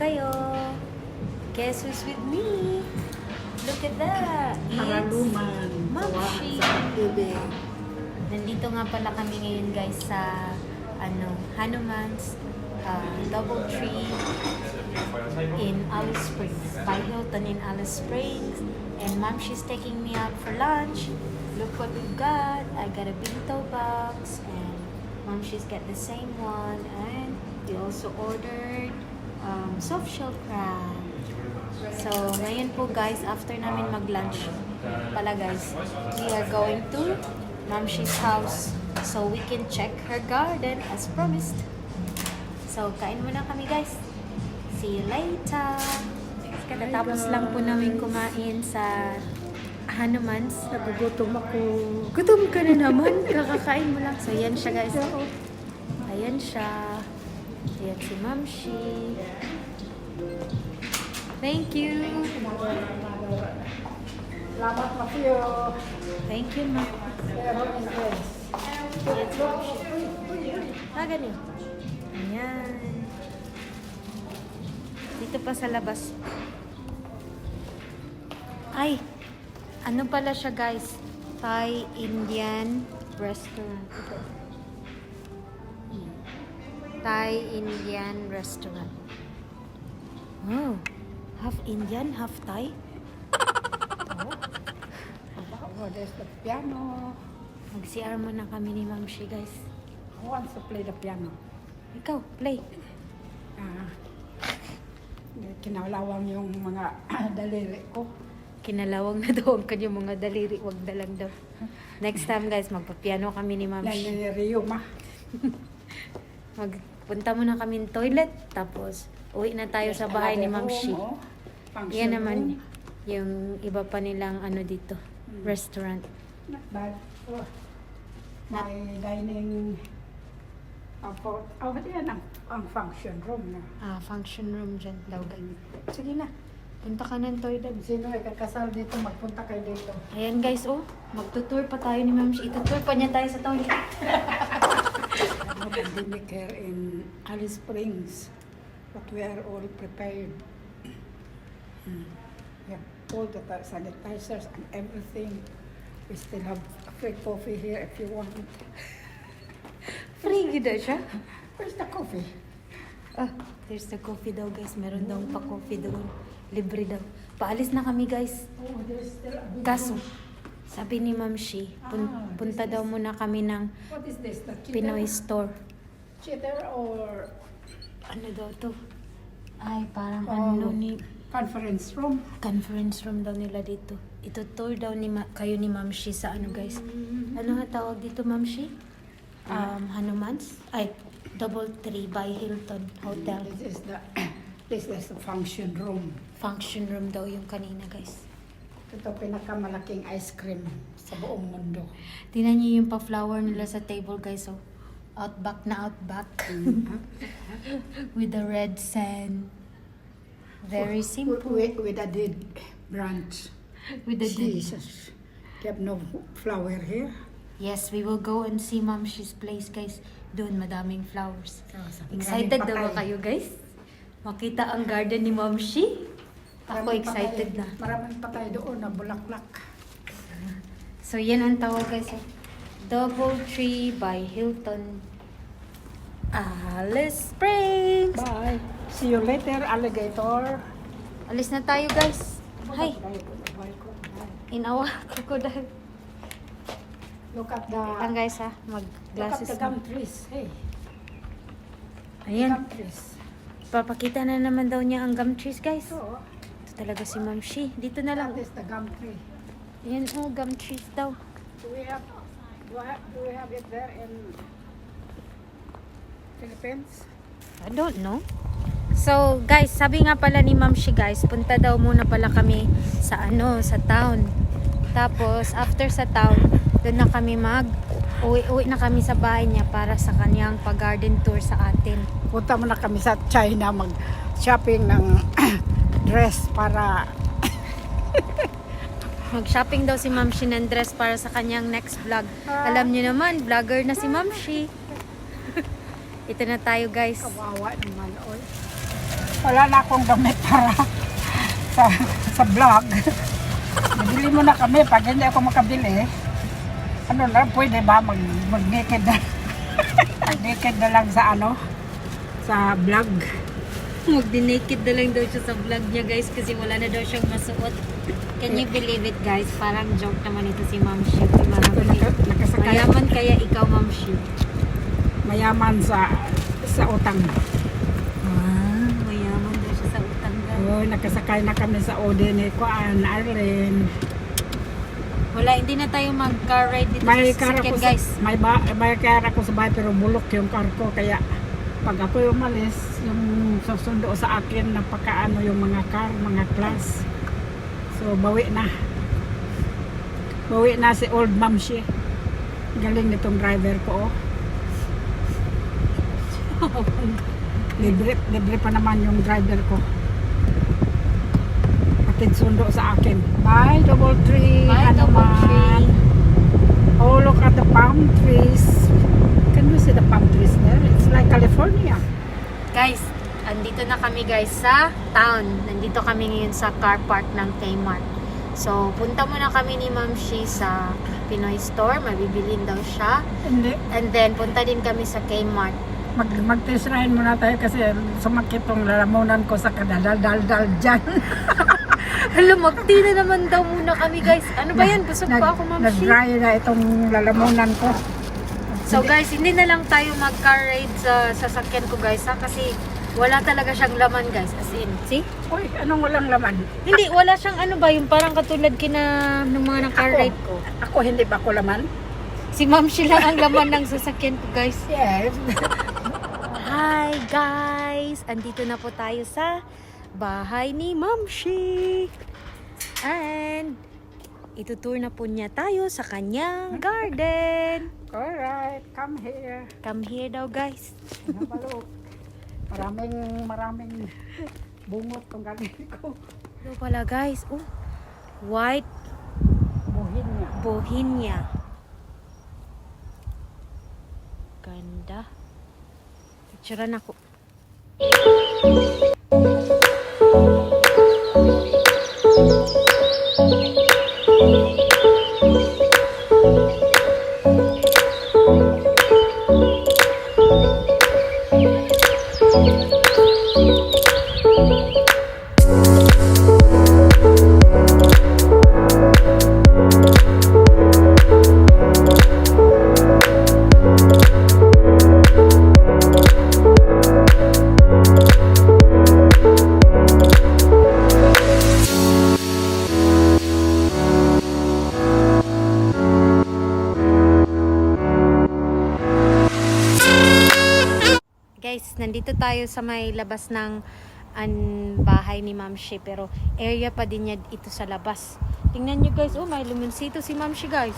kayo. Guess who's with me? Look at that. Haraluman. Mamshi. Sa ibig. Nandito nga pala kami ngayon guys sa Hanuman's Doubletree in Alice Springs. By Hilton in Alice Springs. And Mom, she's taking me out for lunch. Look what we've got. I got a bento box. And Mom, she's got the same one. And we also ordered soft shell crab. So, ngayon po guys, after namin mag-lunch pala guys, we are going to Mamshi's house so we can check her garden as promised. So, kain muna kami guys. See you later! Katapos lang po namin kumain sa Hanuman's. Nagugutom ako. Gutom ka na naman. Kakakain mo lang. So, yan siya guys. Ayan siya. Ayan si Mamshi. Thank you. Salamat na kayo. Thank you, Ma. Pero invest. Ayan si Mamshi. Ganun. Ayan. Dito pa sa labas. Ay! Ano pala siya guys? Thai Indian restaurant. Ito. Thai Indian restaurant. Oh, half Indian, half Thai. Oh, there's the piano. Mag-CR muna kami ni Ma'am Shi guys. Who wants to play the piano? Ikaw, play. Kinalawang yung mga daliri ko. Kinalawang na daw ang kanyang mga daliri. Wag na lang daw. Next time guys, magpa-piano kami ni Ma'am Shi. Nangyayariyo ma. Magpunta muna kami ng toilet. Tapos, uwi na tayo sa bahay ni Ma'am Shi. Yan naman yung iba pa nilang ano dito. Restaurant. Not bad. Oh, may dining. Yan ang function room na. Function room dyan daw guys. Sige na. Punta ka ng toilet. Sino ay kakasal dito, magpunta kayo dito. Ayan guys, oh. Magtutour pa tayo ni Ma'am Shi. Itutour pa niya tayo sa toilet. Pandemic here in Alice Springs, but we are all prepared. We have all the sanitizers and everything. We still have free coffee here if you want. Free gida siya. Where's the coffee? There's the coffee daw guys. Meron daw pa coffee doon. Libre daw. Paalis na kami guys. Oh, there's still a big Kaso, sabi ni Ma'am Shi, punta daw muna kami ng What is this? The Pinoy store. Cheater or Ano daw to? Ay, parang Oh. ano ni... conference room? Conference room daw nila dito. Ito tour daw ni kayo ni Ma'am Shi sa ano guys. Ano nga tawag dito Ma'am Shi? Hanuman's? Ay, Doubletree by Hilton Hotel. This is the function room. Function room daw yung kanina guys. Ito pinakamalaking ice cream sa buong mundo. Tingnan niyo yung pa-flower nila sa table guys. Oh. Outback na outback. With the red sand. Very simple. With a dead branch. With the Jesus. You have no flower here? Yes, we will go and see Ma'am Shi's place guys. Doon madaming flowers. Maraming Excited daw ba patay. kayo guys? Makita ang garden ni Ma'am Shi? Ako Maraming excited patay. na. Maraming patay doon na bulaklak. So yan ang tawag guys. Doubletree by Hilton Alice Springs. Bye. See you later, alligator. Alis na tayo guys. Hi. Bye. Inawa ko dahil. Look at the Lang guys ha. look at Mag-glasses the na. gum trees. Hey. Ayan. Gum trees. Papakita na naman daw niya ang gum trees guys. So, Ito talaga si Ma'am Shi. Dito na lang. that is the gum tree. Ayan oh, gum trees daw. Do we have it there in Philippines? I don't know. So, guys, sabi nga pala ni Ma'am Shi, guys, punta daw muna pala kami sa sa town. Tapos, after sa town, doon na kami uwi na kami sa bahay niya para sa kanyang pag-garden tour sa atin. Punta muna kami sa China mag-shopping ng dress para Mag-shopping daw si Ma'am Shi ng dress para sa kanyang next vlog. Alam niyo naman, vlogger na si Ma'am Shi. Ito na tayo, guys. kawawa naman. Oy. Wala na akong gamit para sa vlog. Bibili mo na kami. Pag hindi ako makabili, ano na, pwede ba mag-naked na? Naked na lang sa sa vlog. Magdi-naked na lang daw siya sa vlog niya guys kasi wala na daw siyang masuot. Can you believe it guys? Parang joke naman ito si Ma'am Shi. Nakasakay. Mayaman kaya ikaw Ma'am Shi? Mayaman sa utang. Ah, mayaman daw siya sa utang guys. Oh, nakasakay na kami sa Ode ni Kuan, Arlen. Wala, hindi na tayo mag-car ride dito May sa car sasakyan ako guys. may car ako sa bahay pero bulok yung car ko kaya pag ako umalis yung susundo sa akin napakaano yung mga car, mga class. So bawi na si old ma'am siya. Galing nitong driver ko libre pa naman yung driver ko. Atid sundo sa akin. Bye, double tree. Bye, double tree. Oh, look at the palm trees. Can you see the palm trees there? It's like California. Guys, andito na kami guys sa town. Nandito kami ngayon sa car park ng Kmart. So, punta muna kami ni Ma'am Shi sa Pinoy store. Mabibilin daw siya. Hindi. And then, punta din kami sa Kmart. Mag-tirahin muna tayo kasi sumakit tong lalamunan ko sa kadaldal dyan. Hala, magti na naman daw muna kami guys. Ano ba yan? Busog pa ako Ma'am Shi. Nag-dry na itong lalamunan ko. So guys, hindi na lang tayo mag-car ride sa sasakyan ko guys ha. Kasi wala talaga siyang laman guys. As in, see? Uy, anong walang laman? Hindi, wala siyang ano ba, yung parang katulad ng mga ng car Ako? ride ko. Ako, hindi ba ko laman? Si Ma'am Shi lang ang laman ng sasakyan ko guys. Yes. Hi guys! Andito na po tayo sa bahay ni Ma'am Shi. And itutour na po niya tayo sa kanyang garden. Alright, come here. Come here daw guys. Nabalok. Maraming bungot tong galing ko. Ito pala guys. Oh, white Buhin niya. bohemia. Ganda. Picturean ako. Guys, nandito tayo sa may labas ng bahay ni Ma'am Shi, pero area pa din niya ito sa labas. Tingnan nyo guys, oh may limonsito si Ma'am Shi guys.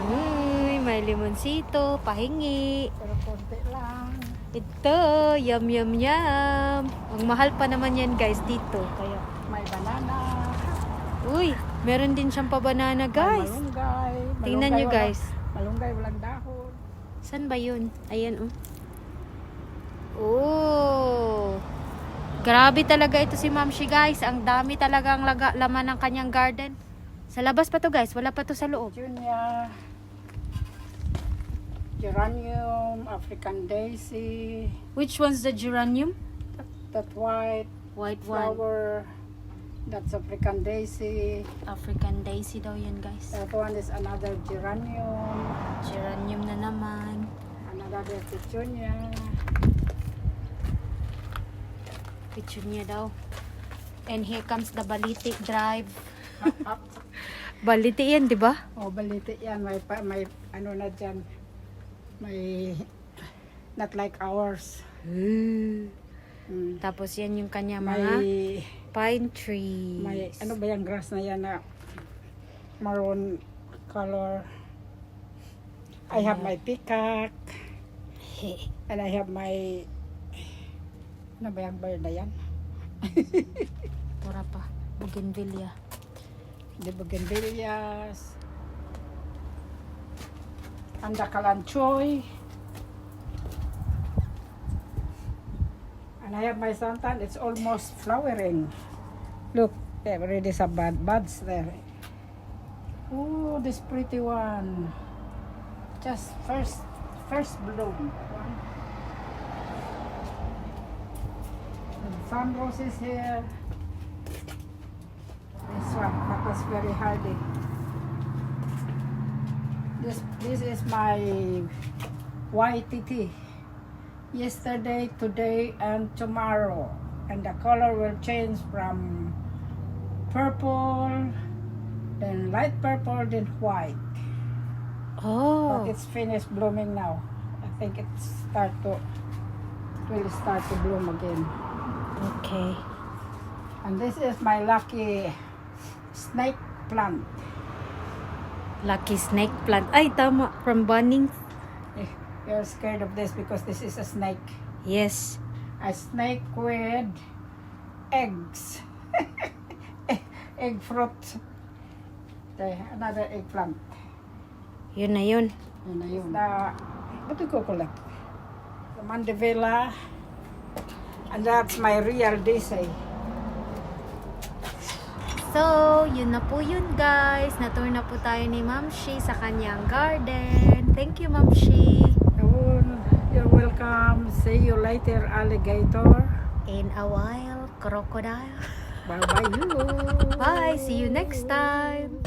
Uy, may limonsito, pahingi. Pero konti lang. Ito, yum yum yum. Ang mahal pa naman yan guys dito. Kaya, May banana. uy, meron din siyang pa-banana guys. May malunggay. Tingnan nyo guys. Malunggay, walang dahon. Saan ba yun? Ayan oh. Oh. Grabe talaga ito si Ma'am Shi guys. Ang dami talagang laman ng kanyang garden. Sa labas pa to guys. Wala pa to sa loob. Junior. Geranium, African daisy. Which one's the geranium? That white White one. flower. That's African daisy. African daisy daw yan guys. That one is another geranium. Geranium na naman. Another petunia. Petunia daw. And here comes the Baliti Drive. Baliti yan, di ba? Oh, baliti yan. May ano na dyan. May not like ours. Mm. Tapos yan yung kanya mga May pine trees. may ano ba yung grass na yan na maroon color. I have my peacock and I have my ano ba yung bird na yan? Pura pa. Bougainvillea. The bougainvilleas. And the kalanchoy. And I have my suntan. It's almost flowering. Look, there already some buds there. Oh, this pretty one. Just first bloom. And sun roses here. This one, that was very hardy. This is my YTT. Yesterday, today, and tomorrow. And the color will change from purple, then light purple, then white. Oh. But it's finished blooming now. I think it will start to bloom again. Okay. And this is my lucky snake plant. Lucky snake plant. Ay, tama. From Bunnings. You're scared of this because this is a snake. Yes. A snake with eggs. Egg fruit. Another eggplant. Yun na yun. Yun na yun. What do you call it? The Mandevilla. And that's my real Daisy. So, yun na po yun guys. Natour na po tayo ni Ma'am Shi sa kanyang garden. Thank you, Ma'am Shi. You're welcome. See you later, alligator. In a while, crocodile. Bye-bye you. Bye. See you next time.